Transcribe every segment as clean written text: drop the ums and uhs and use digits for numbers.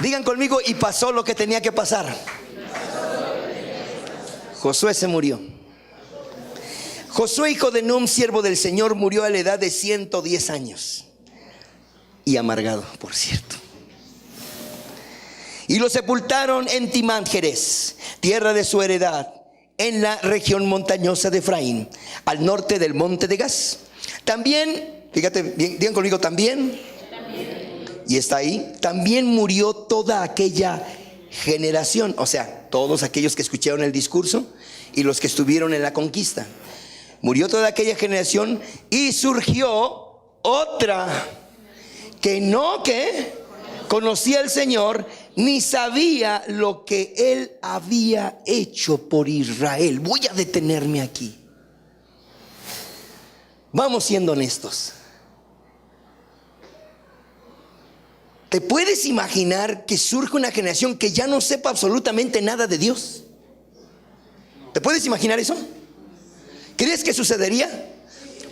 Digan conmigo, y pasó lo que tenía que pasar. Josué se murió. Josué, hijo de Nun, siervo del Señor, murió a la edad de 110 años. Y amargado, por cierto. Y lo sepultaron en Timán-Jerez, tierra de su heredad, en la región montañosa de Efraín, al norte del monte de Gaz. También, fíjate, digan conmigo, también. Y está ahí. También murió toda aquella generación, o sea, todos aquellos que escucharon el discurso y los que estuvieron en la conquista. Murió toda aquella generación y surgió otra que no conocía al Señor ni sabía lo que Él había hecho por Israel. Voy a detenerme aquí. Vamos siendo honestos. ¿Te puedes imaginar que surge una generación que ya no sepa absolutamente nada de Dios? ¿Te puedes imaginar eso? ¿Crees que sucedería?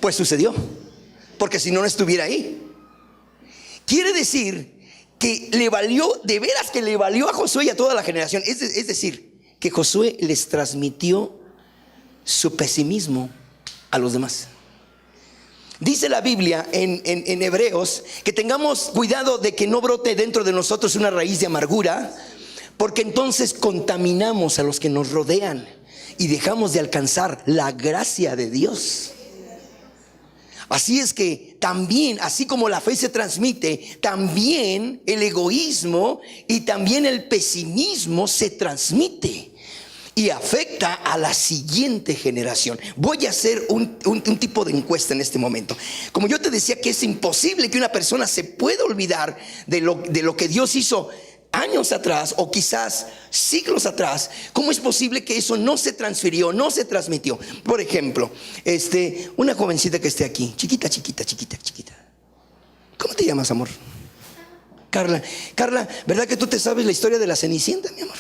Pues sucedió, porque si no, no estuviera ahí. Quiere decir que le valió, de veras que le valió a Josué y a toda la generación. Es decir, que Josué les transmitió su pesimismo a los demás. Dice la Biblia en Hebreos que tengamos cuidado de que no brote dentro de nosotros una raíz de amargura, porque entonces contaminamos a los que nos rodean y dejamos de alcanzar la gracia de Dios. Así es que también, así como la fe se transmite, también el egoísmo y también el pesimismo se transmite y afecta a la siguiente generación. Voy a hacer un tipo de encuesta en este momento. Como yo te decía que es imposible que una persona se pueda olvidar de lo que Dios hizo años atrás o quizás siglos atrás, ¿cómo es posible que eso no se transfirió, no se transmitió? Por ejemplo, una jovencita que esté aquí, chiquita. ¿Cómo te llamas, amor? Carla, ¿verdad que tú te sabes la historia de la Cenicienta, mi amor?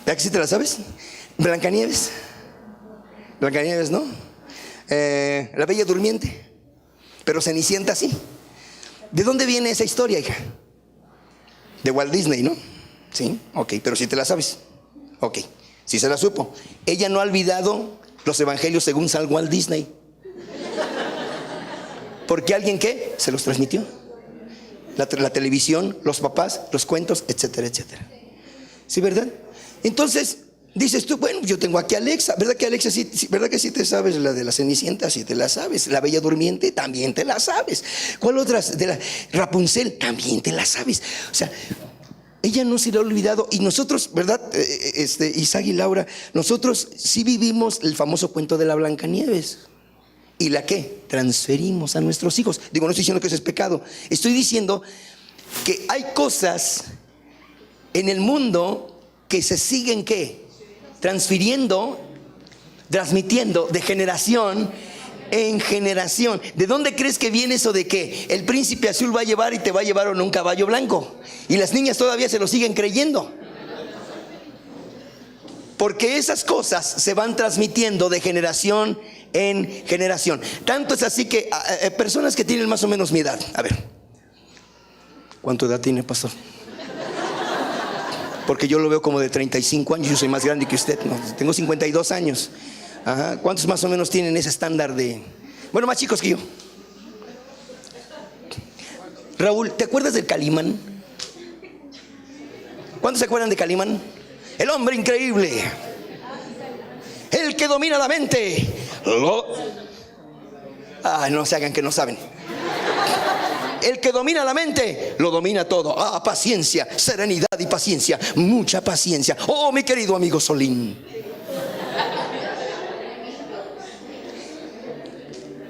¿Verdad que sí te la sabes? Blancanieves, ¿no? La Bella Durmiente. Pero Cenicienta sí. ¿De dónde viene esa historia, hija? De Walt Disney, ¿no? Sí, ok, pero si te la sabes. Ok, si se la supo. Ella no ha olvidado los evangelios según San Walt Disney. Porque alguien que se los transmitió. La televisión, los papás, los cuentos, etcétera, etcétera. ¿Sí, verdad? Entonces, dices tú, bueno, yo tengo aquí a Alexa. ¿Verdad que Alexa sí, verdad que sí te sabes la de la Cenicienta? Sí te la sabes. La Bella Durmiente también te la sabes. ¿Cuál otras? De la Rapunzel también te la sabes. O sea, ella no se le ha olvidado. Y nosotros, ¿verdad? Isaac y Laura, nosotros sí vivimos el famoso cuento de la Blancanieves. ¿Y la qué? Transferimos a nuestros hijos. Digo, no estoy diciendo que eso es pecado. Estoy diciendo que hay cosas en el mundo que se siguen transmitiendo de generación en generación. ¿De dónde crees que viene eso de que el príncipe azul va a llevar y te va a llevar en un caballo blanco? Y las niñas todavía se lo siguen creyendo. Porque esas cosas se van transmitiendo de generación en generación. Tanto es así que personas que tienen más o menos mi edad. A ver, ¿cuánto edad tiene, pastor? Porque yo lo veo como de 35 años. Yo soy más grande que usted, ¿no? Tengo 52 años. Ajá. ¿Cuántos más o menos tienen ese estándar de...? Bueno, más chicos que yo. Raúl, ¿te acuerdas del Calimán? ¿Cuántos se acuerdan de Calimán? El hombre increíble, el que domina la mente. No se hagan que no saben. El que domina la mente, lo domina todo. Paciencia, serenidad y paciencia. Mucha paciencia. Oh, mi querido amigo Solín.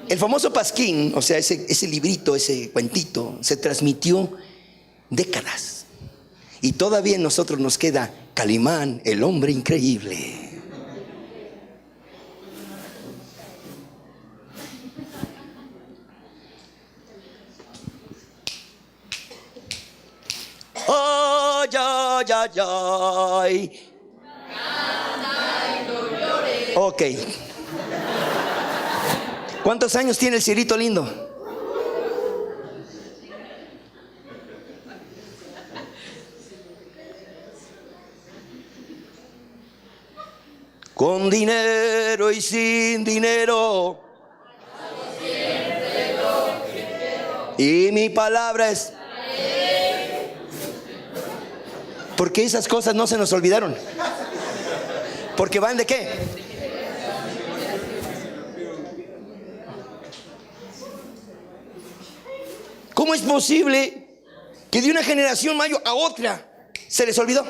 El famoso Pasquín, o sea, ese librito, ese cuentito, se transmitió décadas. Y todavía en nosotros nos queda Calimán, el hombre increíble. Ay, ay, ay, ay. Ok. ¿Cuántos años tiene el cielito lindo? con dinero y sin dinero. Y mi palabra es... Porque esas cosas no se nos olvidaron. Porque van de qué? ¿Cómo es posible que de una generación mayor a otra se les olvidó?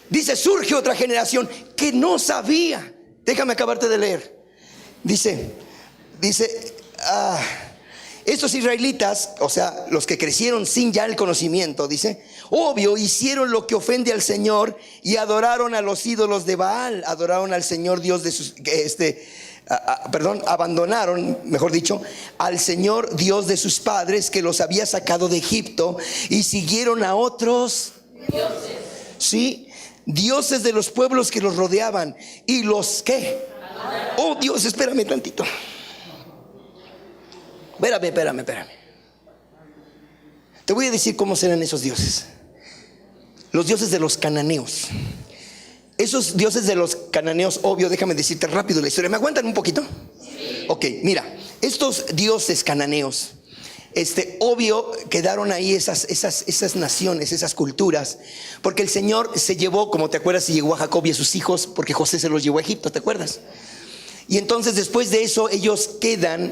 Dice, surge otra generación que no sabía. Déjame acabarte de leer. Dice, estos israelitas, o sea, los que crecieron sin ya el conocimiento, dice, obvio, hicieron lo que ofende al Señor y adoraron a los ídolos de Baal, adoraron al Señor Dios de sus, abandonaron, mejor dicho, al Señor Dios de sus padres que los había sacado de Egipto y siguieron a otros dioses. Sí, dioses de los pueblos que los rodeaban y los ¿qué? Oh Dios, espérame tantito. Espérame. Te voy a decir cómo serán esos dioses. Los dioses de los cananeos. Esos dioses de los cananeos, obvio, déjame decirte rápido la historia. ¿Me aguantan un poquito? Sí. Ok, mira, estos dioses cananeos, obvio, quedaron ahí esas naciones, esas culturas, porque el Señor se llevó, como te acuerdas, se llevó a Jacob y a sus hijos, porque José se los llevó a Egipto, ¿te acuerdas? Y entonces después de eso ellos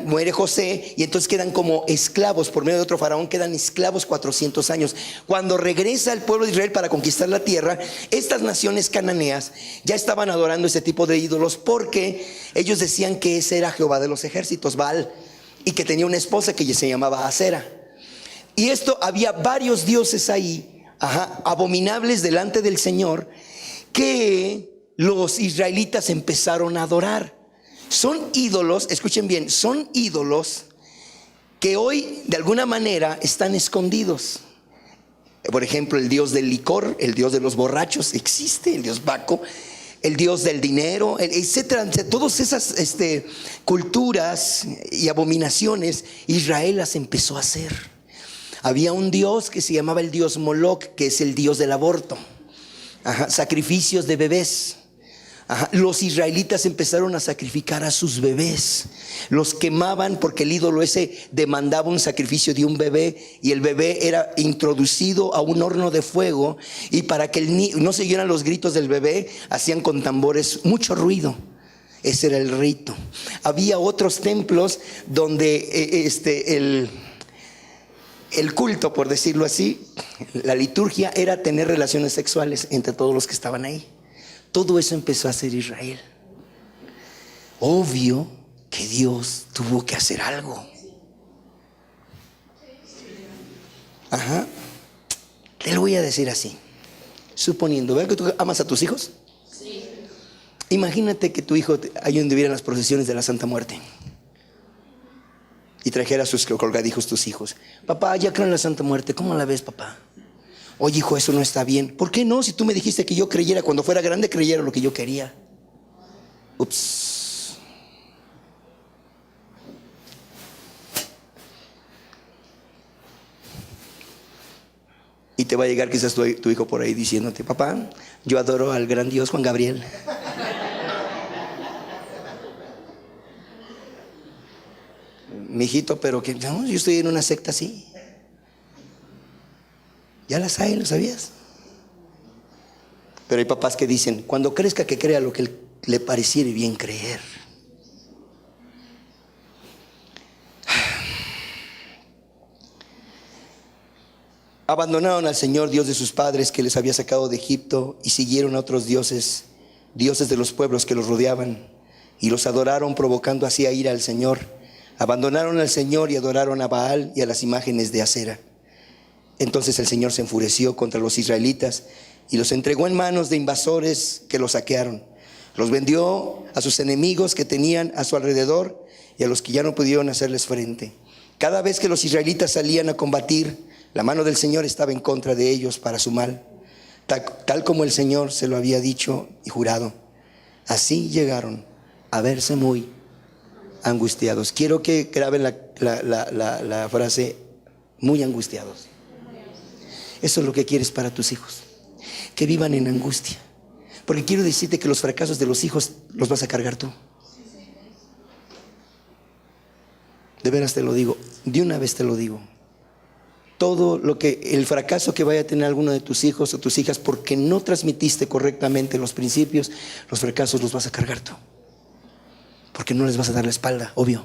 muere José y entonces quedan como esclavos por medio de otro faraón, quedan esclavos 400 años. Cuando regresa el pueblo de Israel para conquistar la tierra, estas naciones cananeas ya estaban adorando ese tipo de ídolos porque ellos decían que ese era Jehová de los ejércitos, Baal, y que tenía una esposa que se llamaba Acera. Y había varios dioses ahí, abominables delante del Señor, que los israelitas empezaron a adorar. Son ídolos, escuchen bien, son ídolos que hoy de alguna manera están escondidos. Por ejemplo, el dios del licor, el dios de los borrachos, existe, el dios Baco, el dios del dinero, etcétera. Todas esas culturas y abominaciones, Israel las empezó a hacer. Había un dios que se llamaba el dios Moloc, que es el dios del aborto. Sacrificios de bebés. Los israelitas empezaron a sacrificar a sus bebés, los quemaban porque el ídolo ese demandaba un sacrificio de un bebé y el bebé era introducido a un horno de fuego y para que no se oyeran los gritos del bebé hacían con tambores mucho ruido. Ese era el rito. Había otros templos donde el culto, por decirlo así, la liturgia era tener relaciones sexuales entre todos los que estaban ahí. Todo eso empezó a hacer Israel. Obvio que Dios tuvo que hacer algo. Te lo voy a decir así. Suponiendo, ¿verdad que tú amas a tus hijos? Sí. Imagínate que tu hijo ahí donde vieran las procesiones de la Santa Muerte y trajera a sus colgadijos tus hijos. Papá, ya creo en la Santa Muerte, ¿cómo la ves, papá? Oye, hijo, eso no está bien. ¿Por qué no? Si tú me dijiste que yo creyera, cuando fuera grande creyera lo que yo quería. Ups. Y te va a llegar quizás tu hijo por ahí diciéndote, papá, yo adoro al gran Dios Juan Gabriel. Mijito, pero que no, yo estoy en una secta así. Ya las hay, ¿lo sabías? Pero hay papás que dicen, cuando crezca que crea lo que le pareciere bien creer. Abandonaron al Señor Dios de sus padres que les había sacado de Egipto y siguieron a otros dioses, dioses de los pueblos que los rodeaban, y los adoraron provocando así a ira al Señor. Abandonaron al Señor y adoraron a Baal y a las imágenes de Acera. Entonces el Señor se enfureció contra los israelitas y los entregó en manos de invasores que los saquearon. Los vendió a sus enemigos que tenían a su alrededor y a los que ya no pudieron hacerles frente. Cada vez que los israelitas salían a combatir, la mano del Señor estaba en contra de ellos para su mal, tal como el Señor se lo había dicho y jurado. Así llegaron a verse muy angustiados. Quiero que graben la frase, muy angustiados. Eso es lo que quieres para tus hijos, que vivan en angustia. Porque quiero decirte que los fracasos de los hijos los vas a cargar tú. De veras te lo digo, de una vez te lo digo. Todo lo que, el fracaso que vaya a tener alguno de tus hijos o tus hijas porque no transmitiste correctamente los principios, los fracasos los vas a cargar tú. Porque no les vas a dar la espalda, obvio.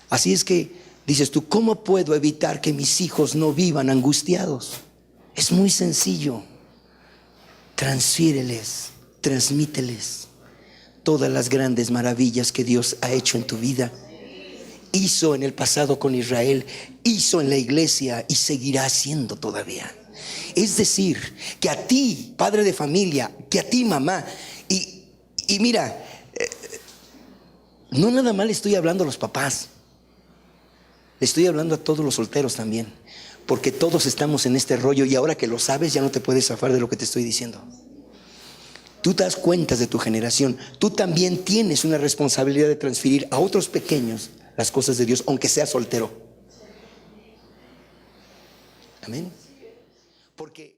Así es que dices tú, ¿cómo puedo evitar que mis hijos no vivan angustiados? Es muy sencillo. Transfíreles, transmíteles todas las grandes maravillas que Dios ha hecho en tu vida. Hizo en el pasado con Israel, hizo en la iglesia y seguirá haciendo todavía. Es decir, que a ti, padre de familia, que a ti, mamá, y mira, no nada más le estoy hablando a los papás, le estoy hablando a todos los solteros también, porque todos estamos en este rollo y ahora que lo sabes ya no te puedes zafar de lo que te estoy diciendo. Tú te das cuenta de tu generación, tú también tienes una responsabilidad de transferir a otros pequeños las cosas de Dios, aunque seas soltero. Amén. Porque